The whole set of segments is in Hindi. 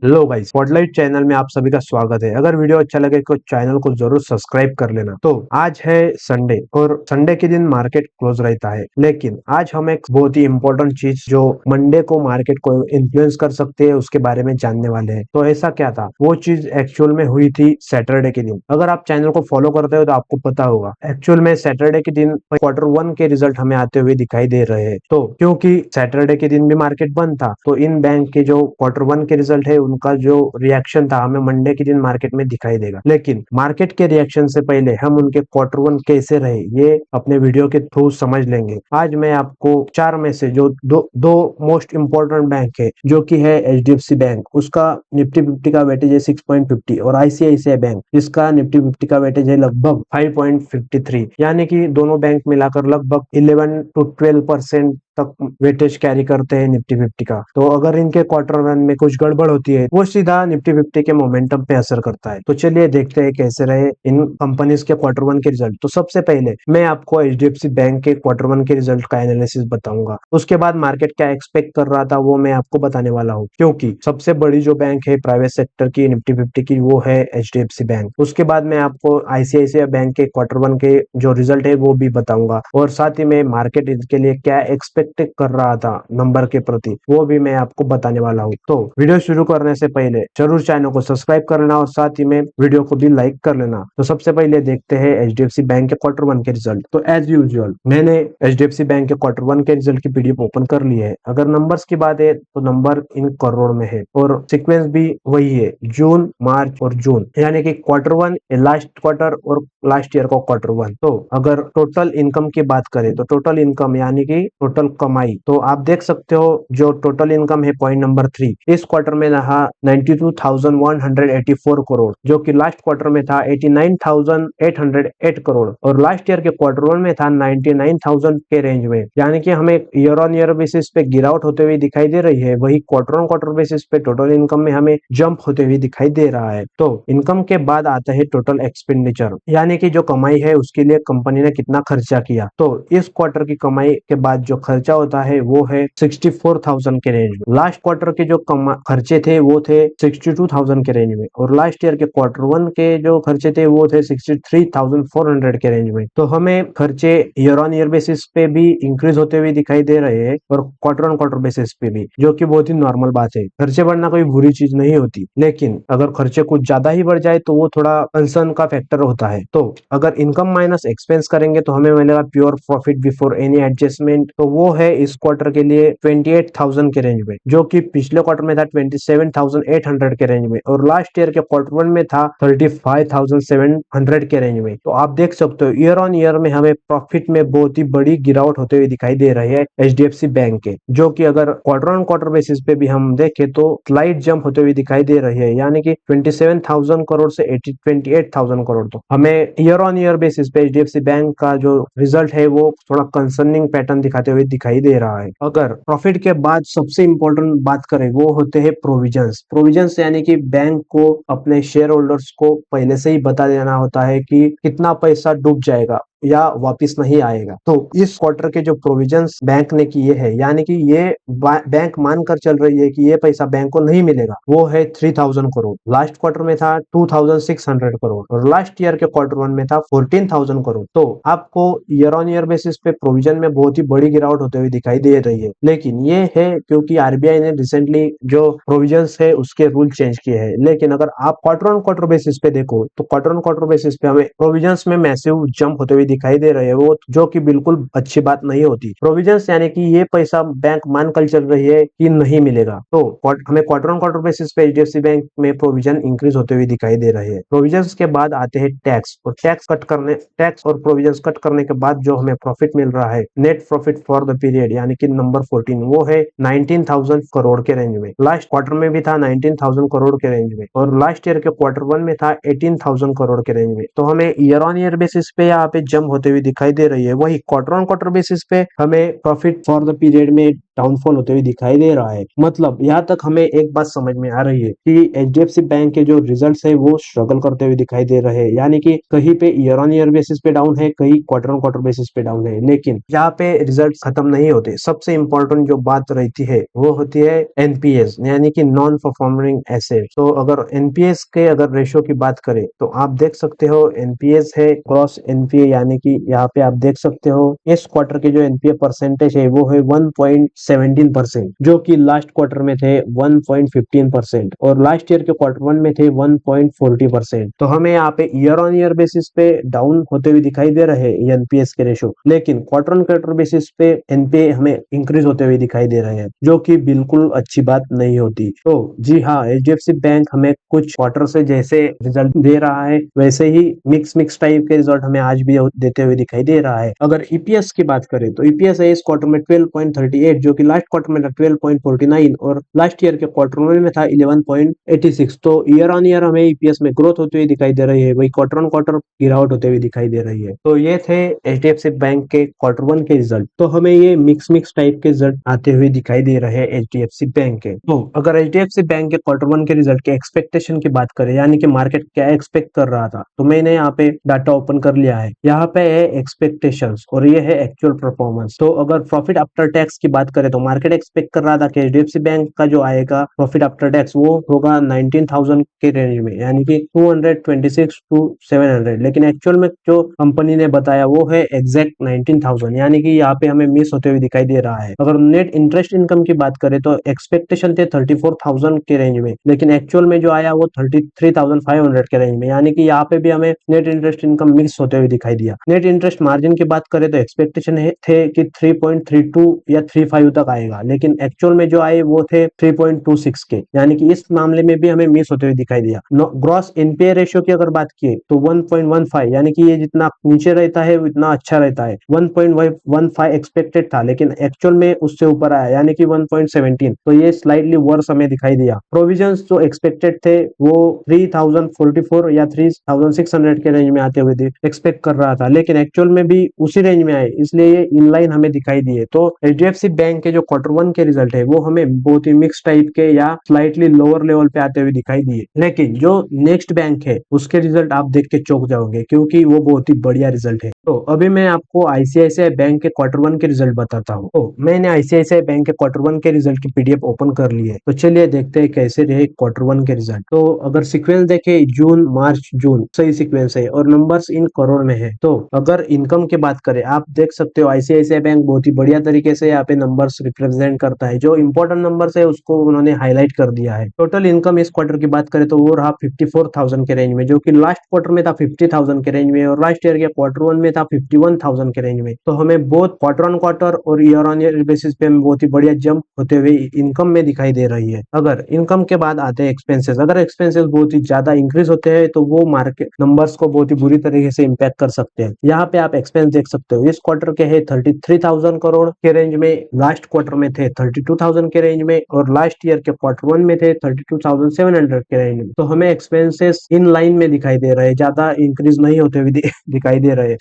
हेलो गाइस, स्पॉटलाइट चैनल में आप सभी का स्वागत है। अगर वीडियो अच्छा लगे तो चैनल को जरूर सब्सक्राइब कर लेना। तो आज है संडे और संडे के दिन मार्केट क्लोज रहता है, लेकिन आज हम एक बहुत ही इंपॉर्टेंट चीज जो मंडे को मार्केट को इन्फ्लुएंस कर सकते हैं उसके बारे में जानने वाले हैं। तो ऐसा क्या था, वो चीज एक्चुअल में हुई थी सैटरडे के दिन। अगर आप चैनल को फॉलो करते हो तो आपको पता होगा एक्चुअल में सैटरडे के दिन क्वार्टर वन के रिजल्ट हमें आते हुए दिखाई दे रहे हैं। तो क्योंकि सैटरडे के दिन भी मार्केट बंद था, तो इन बैंक के जो क्वार्टर वन के रिजल्ट है उनका जो रिएक्शन था हमें मंडे के दिन मार्केट में दिखाई देगा। लेकिन मार्केट के रिएक्शन से पहले हम उनके क्वार्टर वन कैसे रहे ये अपने वीडियो के थ्रू समझ लेंगे। आज मैं आपको चार में से जो दो मोस्ट इंपॉर्टेंट बैंक है, जो कि है एचडीएफसी बैंक, उसका निफ्टी 50 का वेटेज है 6.50 और आईसीआईसीआई बैंक जिसका निफ्टी 50 का वेटेज है लगभग 5.53, यानी कि दोनों बैंक मिलाकर लगभग 11 to 12% तक वेटेज कैरी करते हैं निफ्टी 50 का। तो अगर इनके क्वार्टर वन में कुछ गड़बड़ होती है वो सीधा निफ्टी 50 के मोमेंटम पे असर करता है। तो चलिए देखते हैं कैसे रहे इन कंपनीज के क्वार्टर वन के रिजल्ट। तो सबसे पहले मैं आपको एचडीएफसी बैंक के क्वार्टर वन के रिजल्ट का एनालिसिस बताऊंगा। उसके बाद मार्केट क्या एक्सपेक्ट कर रहा था वो मैं आपको बताने वाला हूँ, क्योंकि सबसे बड़ी जो बैंक है प्राइवेट सेक्टर की निफ्टी 50 की वो है एचडीएफसी बैंक। उसके बाद मैं आपको आईसीआईसीआई बैंक के क्वार्टर वन के जो रिजल्ट है वो भी बताऊंगा, और साथ ही में मार्केट इसके लिए क्या एक्सपेक्ट कर रहा था नंबर के प्रति वो भी मैं आपको बताने वाला हूँ। तो वीडियो शुरू करने से पहले जरूर चैनल को सब्सक्राइब कर लेना और साथ ही में वीडियो को भी लाइक कर लेना। तो सबसे पहले देखते हैं एचडीएफसी बैंक के क्वार्टर वन के रिजल्ट। तो एज यूजुअल मैंने एचडीएफसी बैंक के क्वार्टर वन के रिजल्ट की पीडीएफ ओपन कर ली है। अगर नंबर्स की बात है तो नंबर इन करोड़ में है और सीक्वेंस भी वही है, जून, मार्च और जून, यानी कि क्वार्टर वन, लास्ट क्वार्टर और लास्ट ईयर का क्वार्टर वन। तो अगर टोटल इनकम की बात करें तो टोटल इनकम यानी कि टोटल कमाई, तो आप देख सकते हो जो टोटल इनकम है पॉइंट नंबर 3 इस क्वार्टर में रहा 92,184 करोड़, जो कि लास्ट क्वार्टर में था 89,808 करोड़ और लास्ट ईयर के क्वार्टर वन में था 99,000 के रेंज में। यानी कि हमें ईयर ऑन ईयर बेसिस पे गिरावट होते हुए दिखाई दे रही है, वही क्वार्टर ऑन क्वार्टर बेसिस पे टोटल इनकम में हमें जंप होते हुए दिखाई दे रहा है। तो इनकम के बाद आता है टोटल एक्सपेंडिचर, यानी कि जो कमाई है उसके लिए कंपनी ने कितना खर्चा किया। तो इस क्वार्टर की कमाई के बाद जो खर्चा होता है वो है 64,000 के रेंज में। लास्ट क्वार्टर के जो खर्चे थे वो थे 62,000 के रेंज में और लास्ट ईयर के क्वार्टर वन के जो खर्चे थे वो थे 63,400 के रेंज में। तो हमें खर्चे ईयर ऑन ईयर बेसिस पे भी इंक्रीज होते हुए दिखाई दे रहे हैं और क्वार्टर ऑन क्वार्टर बेसिस पे भी, जो कि बहुत ही नॉर्मल बात है। खर्चे बढ़ना कोई बुरी चीज नहीं होती, लेकिन अगर खर्चे कुछ ज्यादा ही बढ़ जाए तो वो थोड़ा कंसर्न का फैक्टर होता है। तो अगर इनकम माइनस एक्सपेंस करेंगे तो हमें मिलेगा pure profit before any adjustment. तो वो है इस क्वार्टर के लिए 28,000 के रेंज में, जो कि पिछले क्वार्टर में था 27,800 के रेंज में और लास्ट ईयर के क्वार्टर वन में था 35,700 के रेंज में। तो आप देख सकते हो ईयर ऑन ईयर में हमें प्रॉफिट में बहुत ही बड़ी गिरावट होते हुए दिखाई दे रही है एचडीएफसी बैंक के, जो कि अगर क्वार्टर ऑन क्वार्टर बेसिस पे भी हम देखें तो स्लाइट जंप होते हुए दिखाई दे रही है, यानी कि 27,000 करोड़ से 28,000 करोड़। तो हमें ईयर ऑन ईयर बेसिस पे एचडीएफसी बैंक का जो रिजल्ट है वो थोड़ा कंसर्निंग पैटर्न दिखाते हुए दिखाई दे रहा है। अगर प्रॉफिट के बाद सबसे इंपॉर्टेंट बात करें वो होते हैं प्रोविजंस। प्रोविजंस यानी कि बैंक को अपने शेयर होल्डर्स को पहले से ही बता देना होता है कि कितना पैसा डूब जाएगा या वापस नहीं आएगा। तो इस क्वार्टर के जो प्रोविजंस बैंक ने किए हैं, यानी कि ये बैंक मानकर चल रही है कि ये पैसा बैंक को नहीं मिलेगा, वो है 3,000 करोड़। लास्ट क्वार्टर में था 2,600 करोड़ और लास्ट ईयर के क्वार्टर वन में था 14,000 करोड़। तो आपको ईयर ऑन ईयर बेसिस पे प्रोविजन में बहुत ही बड़ी गिरावट होते हुए दिखाई दे रही है, लेकिन ये है क्योंकि आरबीआई ने रिसेंटली जो प्रोविजंस है उसके रूल चेंज किए हैं। लेकिन अगर आप क्वार्टर ऑन क्वार्टर बेसिस पे देखो तो क्वार्टर ऑन क्वार्टर बेसिस पे हमें प्रोविजंस में मैसिव जंप होते हुए दिखाई दे रहे हैं, वो जो कि बिल्कुल अच्छी बात नहीं होती। प्रोविजंस यानी कि ये पैसा बैंक मान कर चल रही है कि नहीं मिलेगा। तो हमें क्वार्टर ऑन क्वार्टर बेसिस पे एचडीएफसी बैंक में प्रोविजन इंक्रीज होते हुए दिखाई दे रहे हैं। प्रोविजंस के बाद आते हैं टैक्स और टैक्स और प्रोविजंस कट करने के बाद जो हमें प्रॉफिट मिल रहा है, net profit for the period यानी कि नंबर 14, वो है 19,000 करोड़ के रेंज में। लास्ट क्वार्टर में भी था 19,000 करोड़ के रेंज में और लास्ट ईयर के क्वार्टर वन में था 18,000 करोड़ के रेंज में। तो हमें ईयर ऑन ईयर बेसिस पे यहाँ पे जंप होते हुए दिखाई दे रही है। वही क्वार्टर ऑन क्वार्टर बेसिस पे हमें प्रॉफिट फॉर द पीरियड में डाउनफॉल होते हुए दिखाई दे रहा है। मतलब यहाँ तक हमें एक बात समझ में आ रही है कि एचडीएफसी बैंक के जो रिजल्ट्स है वो स्ट्रगल करते हुए दिखाई दे रहे हैं, यानी कि कहीं पे ईयर ऑन ईयर बेसिस पे डाउन है, कहीं क्वार्टर ऑन क्वार्टर बेसिस पे डाउन है, लेकिन यहाँ पे रिजल्ट खत्म नहीं होते। सबसे इंपॉर्टेंट जो बात रहती है वो होती है एनपीएस, यानी कि नॉन परफॉर्मिंग एसेट। तो अगर एनपीएस के अगर रेशियो की बात करें तो आप देख सकते हो एनपीएस है क्रॉस एनपीए, यानी कि यहाँ पे आप देख सकते हो इस क्वार्टर के जो एनपीए परसेंटेज है वो है 1.17%, जो कि लास्ट क्वार्टर में थे 1.15% और लास्ट ईयर के क्वार्टर वन में थे 1.40%। तो हमें यहाँ पे ईयर ऑन ईयर बेसिस पे डाउन होते हुए दिखाई दे रहे हैं एनपीएस के रेशो, लेकिन क्वार्टर ऑन क्वार्टर बेसिस पे एनपीए हमें इंक्रीज होते हुए दिखाई दे रहे हैं, जो कि बिल्कुल अच्छी बात नहीं होती। तो जी हाँ, एचडीएफसी बैंक हमें कुछ क्वार्टर से जैसे रिजल्ट दे रहा है वैसे ही मिक्स टाइप के रिजल्ट हमें आज भी देते हुए दिखाई दे रहा है। अगर ईपीएस की बात करें तो ईपीएस है इस क्वार्टर में 12.38, जो कि लास्ट क्वार्टर में था 12.49 और लास्ट ईयर के क्वार्टर में था 11.86। तो ईयर ऑन ईयर हमें ईपीएस में ग्रोथ होती हुई दिखाई दे रही है, वही क्वार्टर ऑन क्वार्टर गिरावट होते हुए दिखाई दे रही है। तो ये थे एचडीएफसी बैंक के क्वार्टर वन के रिजल्ट। तो हमें ये मिक्स टाइप के रिजल्ट आते हुए दिखाई दे रहे हैं एचडीएफसी बैंक के। तो अगर एचडीएफसी बैंक के क्वार्टर वन के रिजल्ट के एक्सपेक्टेशन की बात करें, यानी कि मार्केट क्या एक्सपेक्ट कर रहा था, तो मैंने यहाँ पे डाटा ओपन कर लिया है। यहाँ पे है एक्सपेक्टेशंस और ये है एक्चुअल परफॉर्मेंस। तो अगर प्रॉफिट आफ्टर टैक्स की बात करें तो मार्केट एक्सपेक्ट कर रहा था कि एचडीएफसी बैंक का जो आएगा प्रॉफिट आफ्टर टैक्स वो होगा 19,000 के रेंज में, यानी कि 226 to 700, लेकिन एक्चुअल में जो कंपनी ने बताया वो है एग्जैक्ट 19,000, यानी कि यहाँ पे हमें मिस होते हुए दिखाई दे रहा है। अगर नेट इंटरेस्ट इनकम की बात करें तो एक्सपेक्टेशन थे 34,000 के रेंज में, लेकिन एक्चुअल में जो आया वो 33,500 के रेंज में, यानी कि यहाँ पे भी हमें नेट इंटरेस्ट इनकम मिक्स होते हुए दिखाई दिया। नेट इंटरेस्ट मार्जिन की बात करें तो एक्सपेक्टेशन थे कि 3.32 या 35 तक आएगा, लेकिन एक्चुअल में जो आए वो थे 3.26 के, यानी कि इस मामले में भी हमें मिस होते हुए दिखाई दिया। ग्रॉस एनपीए रेशियो की अगर बात की तो 1.15, यानी कि ये जितना नीचे रहता है उतना अच्छा रहता है। 1.15 एक्सपेक्टेड था, लेकिन एक्चुअल में उससे ऊपर आया, यानी कि 1.17, तो ये स्लाइटली वर्स हमें दिखाई दिया। प्रोविजंस जो एक्सपेक्टेड थे वो 3,044 या 3,600 के रेंज में आते हुए एक्सपेक्ट कर रहा था, लेकिन एक्चुअल में भी उसी रेंज में आए, इसलिए ये इनलाइन हमें दिखाई दिए। तो एचडीएफसी बैंक के जो क्वार्टर वन के रिजल्ट है वो हमें बहुत ही मिक्स टाइप के या स्लाइटली लोअर लेवल पे आते हुए दिखाई दिए, लेकिन जो नेक्स्ट बैंक है उसके रिजल्ट आप देख के चौंक जाओगे, क्योंकि वो बहुत ही बढ़िया रिजल्ट है। तो अभी मैं आपको आईसीआईसीआई बैंक के क्वार्टर वन के रिजल्ट बताता हूँ। तो मैंने आईसीआईसीआई बैंक के क्वार्टर वन के रिजल्ट की पीडीएफ ओपन कर ली है, तो चलिए देखते हैं कैसे रहे क्वार्टर वन के रिजल्ट। तो अगर सीक्वेंस देखे जून मार्च जून सही सीक्वेंस है और नंबर्स इन करोड़ में है। तो अगर इनकम की बात करें आप देख सकते हो आईसीआईसीआई बैंक बहुत ही बढ़िया तरीके से यहाँ पे नंबर्स रिप्रेजेंट करता है, जो इंपॉर्टेंट नंबर्स है उसको उन्होंने हाईलाइट कर दिया है। टोटल इनकम इस क्वार्टर की बात करें तो वो रहा 54,000 के रेंज में, जो कि लास्ट क्वार्टर में था 50,000 के रेंज में और लास्ट ईयर के क्वार्टर वन में था 51,000 के रेंज में। तो हमें बहुत क्वार्टर ऑन क्वार्टर और ईयर ऑन ईयर बेसिस पे हमें बहुत ही बढ़िया जंप होते हुए इनकम में दिखाई दे रही है। अगर इनकम के बाद आते हैं एक्सपेंसेस, अगर एक्सपेंसेस बहुत ही ज्यादा इंक्रीज होते हैं तो वो मार्केट नंबर्स को बहुत ही बुरी तरीके से इम्पैक्ट कर सकते हैं। यहाँ पे आप एक्सपेंस देख सकते हो, इस क्वार्टर के है 33,000 करोड़ के रेंज में, लास्ट क्वार्टर में थे 32,000 के रेंज में और लास्ट ईयर के क्वार्टर वन में थे 32,700 के रेंज में। तो हमें एक्सपेंसेस इन लाइन में दिखाई दे रहे हैं, ज्यादा इंक्रीज नहीं होते हुए दिखाई दे रहे हैं।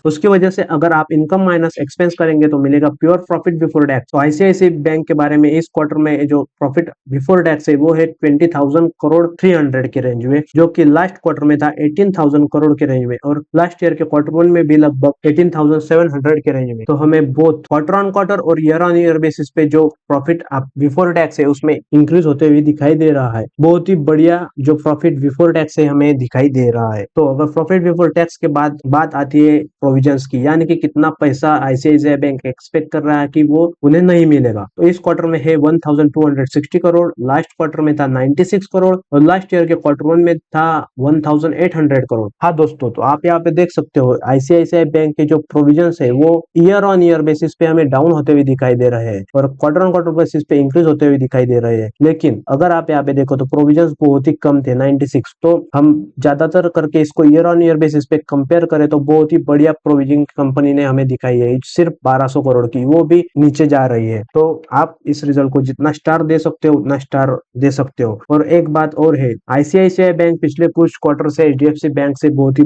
उसकी वजह से अगर आप इनकम माइनस एक्सपेंस करेंगे तो मिलेगा प्योर प्रॉफिट बिफोर टैक्स। तो आईसीआईसीआई बैंक के बारे में इस क्वार्टर में जो प्रॉफिट बिफोर टैक्स है वो है 20,000 करोड़ 300 के रेंज में, जो कि लास्ट क्वार्टर में था 18,000 करोड़ के रेंज में और लास्ट ईयर के क्वार्टर वन में भी लगभग 18,700 के रेंज में। तो हमें बोथ क्वार्टर ऑन क्वार्टर और ईयर ऑन ईयर बेसिस पे जो प्रॉफिट आप बिफोर टैक्स है उसमें इंक्रीज होते हुए दिखाई दे रहा है। बहुत ही बढ़िया जो प्रॉफिट बिफोर टैक्स है हमें दिखाई दे रहा है। तो अगर प्रॉफिट बिफोर टैक्स के बाद बात आती है प्रोविजंस की, यानी कि कितना पैसा आईसीआईसीआई बैंक एक्सपेक्ट कर रहा है कि वो उन्हें नहीं मिलेगा, तो इस क्वार्टर में है 1,260 करोड़, लास्ट क्वार्टर में था 96 करोड़ और लास्ट ईयर के क्वार्टर वन में था 1,800 करोड़। हाँ दोस्तों, तो आप यहाँ पे देख सकते हो आईसीआईसीआई बैंक के जो प्रोविजंस है वो ईयर ऑन ईयर बेसिस पे हमें डाउन होते हुए दिखाई दे रहे हैं और क्वार्टर ऑन क्वार्टर बेसिस पे इंक्रीज होते हुए दिखाई दे रहे हैं। लेकिन अगर आप यहाँ पे देखो तो प्रोविजंस बहुत ही कम थे 96, तो हम ज्यादातर करके इसको ईयर ऑन ईयर बेसिस पे कंपेयर करें तो बहुत ही बढ़िया प्रोविजन कंपनी ने हमें दिखाई है, सिर्फ 1200 करोड़ की, वो भी नीचे जा रही है। तो आप इस रिजल्ट को जितना स्टार दे सकते हो उतना स्टार दे सकते हो। और एक बात और है, आईसीआईसीआई बैंक पिछले कुछ क्वार्टर से एचडीएफसी बैंक से बहुत ही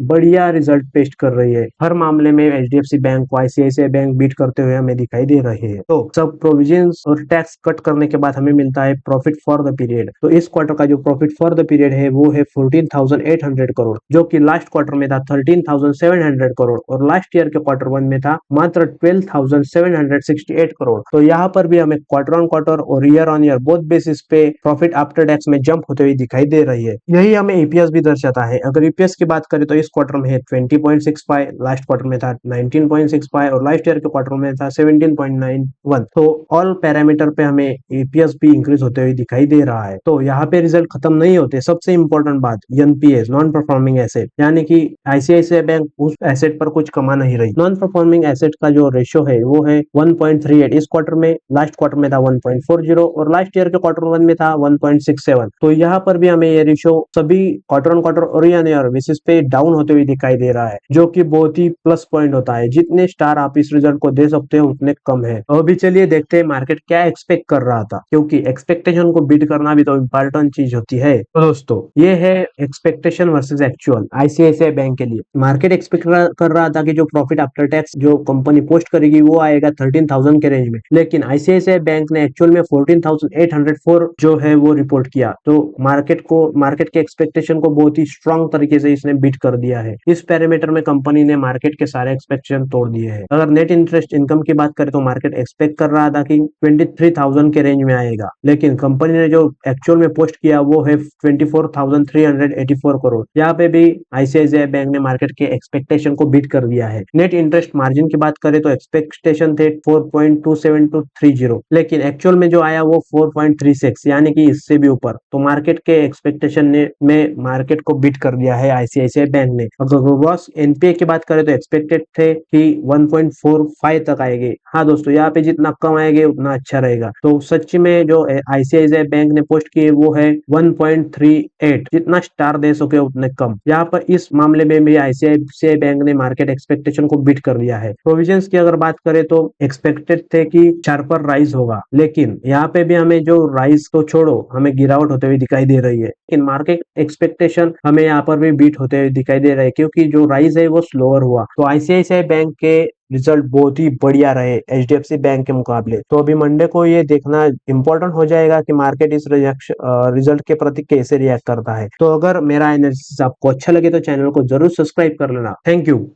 बढ़िया रिजल्ट पेश कर रही है। हर मामले में एचडीएफसी बैंक को आईसीआईसीआई बैंक बीट करते हुए हमें दिखाई दे रहे हैं। तो सब प्रोविजंस और टैक्स कट करने के बाद हमें मिलता है प्रॉफिट फॉर द पीरियड। तो इस क्वार्टर का जो प्रॉफिट फॉर द पीरियड है वो है 14,800 करोड़, जो कि लास्ट क्वार्टर में था 13,700 करोड़ और लास्ट ईयर के क्वार्टर वन में था मात्र 12,768 करोड़। तो यहाँ पर भी हमें क्वार्टर ऑन क्वार्टर और year on year both basis पे प्रॉफिट आफ्टर टैक्स में जंप होते हुए दिखाई दे रही है। यही हमें ईपीएस भी दर्शाता है। अगर ईपीएस की बात करें तो इस क्वार्टर में है 20.65, लास्ट क्वार्टर में था 19.65 और लास्ट ईयर के क्वार्टर में था 17.91। तो ऑल पैरामीटर पे हमें ईपीएस भी इंक्रीज होते हुए दिखाई दे रहा है। तो यहाँ पे रिजल्ट खत्म नहीं होते। सबसे इंपॉर्टेंट बात एनपीएस, नॉन परफॉर्मिंग एसेट, यानी कि आईसीआईसीआई बैंक उस एसेट पर कुछ कमा नहीं रही। नॉन परफॉर्मिंग एसेट का जो रेशियो है वो है 1.38 इस क्वार्टर में, लास्ट क्वार्टर में था 1.40 और लास्ट ईयर के क्वार्टर वन में था 1.67। तो यहाँ पर भी हमें ये रेशियो सभी क्वार्टर ऑन क्वार्टर और ईयर बेसिस पे डाउन होते हुए दिखाई दे रहा है, जो कि बहुत ही प्लस पॉइंट होता है। जितने स्टार आप इस रिजल्ट को दे सकते हो उतने कम है। अभी चलिए देखते हैं मार्केट क्या एक्सपेक्ट कर रहा था, क्योंकि एक्सपेक्टेशन को बीट करना भी तो इम्पोर्टेंट चीज होती है। तो दोस्तों ये है expectation versus actual ICICI bank के लिए। मार्केट एक्सपेक्ट कर रहा था कि जो प्रॉफिट आफ्टर टैक्स जो कंपनी पोस्ट करेगी वो आएगा 13,000 के रेंज में, लेकिन आईसीआईसीआई बैंक ने एक्चुअल में 14,804 जो है वो रिपोर्ट किया। तो मार्केट के एक्सपेक्टेशन को बहुत ही स्ट्रांग तरीके से इसने बीट कर दिया है। इस पैरामीटर में कंपनी ने मार्केट के सारे एक्सपेक्टेशन तोड़ दिए हैं। अगर नेट इंटरेस्ट इनकम की बात करें तो मार्केट एक्सपेक्ट कर रहा था कि 23,000 के रेंज में आएगा, लेकिन कंपनी ने जो एक्चुअल में पोस्ट किया वो है 24,384 करोड़। यहाँ पे भी आईसीआईसीआई बैंक ने मार्केट के एक्सपेक्टेशन को बीट कर दिया है। नेट इंटरेस्ट मार्जिन की बात करें तो एक्सपेक्टेशन थे 4.27 to 30, लेकिन एक्चुअल में जो आया वो 4.36, यानी कि इससे भी ऊपर। तो मार्केट के एक्सपेक्टेशन ने में मार्केट को बीट कर दिया है आईसीआईसीआई बैंक ने। अगर ग्रॉस एनपीए की बात करें तो एक्सपेक्टेड थे कि 1.45 तक आएंगे। हाँ दोस्तों, यहाँ पे जितना कम आएंगे उतना अच्छा रहेगा। तो सच में जो आईसीआईसीआई बैंक ने पोस्ट किए वो है 1.38, जितना स्टार दे सके उतने कम। यहाँ पर इस मामले में भी आईसीआईसीआई बैंक ने मार्केट एक्सपेक्टेशन को बीट कर दिया है। प्रोविजंस की अगर बात करें तो एक्सपेक्टेड थे कि शार्पर राइज होगा, लेकिन यहाँ पे भी हमें जो राइज को छोड़ो हमें गिरावट होते हुए दिखाई दे रही है। लेकिन मार्केट एक्सपेक्टेशन हमें यहाँ पर भी बीट होते हुए दिखाई दे रहे हैं, क्योंकि जो राइज है वो स्लोअर हुआ। तो आईसीआईसीआई बैंक के रिजल्ट बहुत ही बढ़िया रहे एचडीएफसी बैंक के मुकाबले। तो अभी मंडे को ये देखना इंपॉर्टेंट हो जाएगा कि मार्केट इस रिजल्ट के प्रति कैसे रिएक्ट करता है। तो अगर मेरा एनालिसिस आपको अच्छा लगे तो चैनल को जरूर सब्सक्राइब कर लेना। Thank you.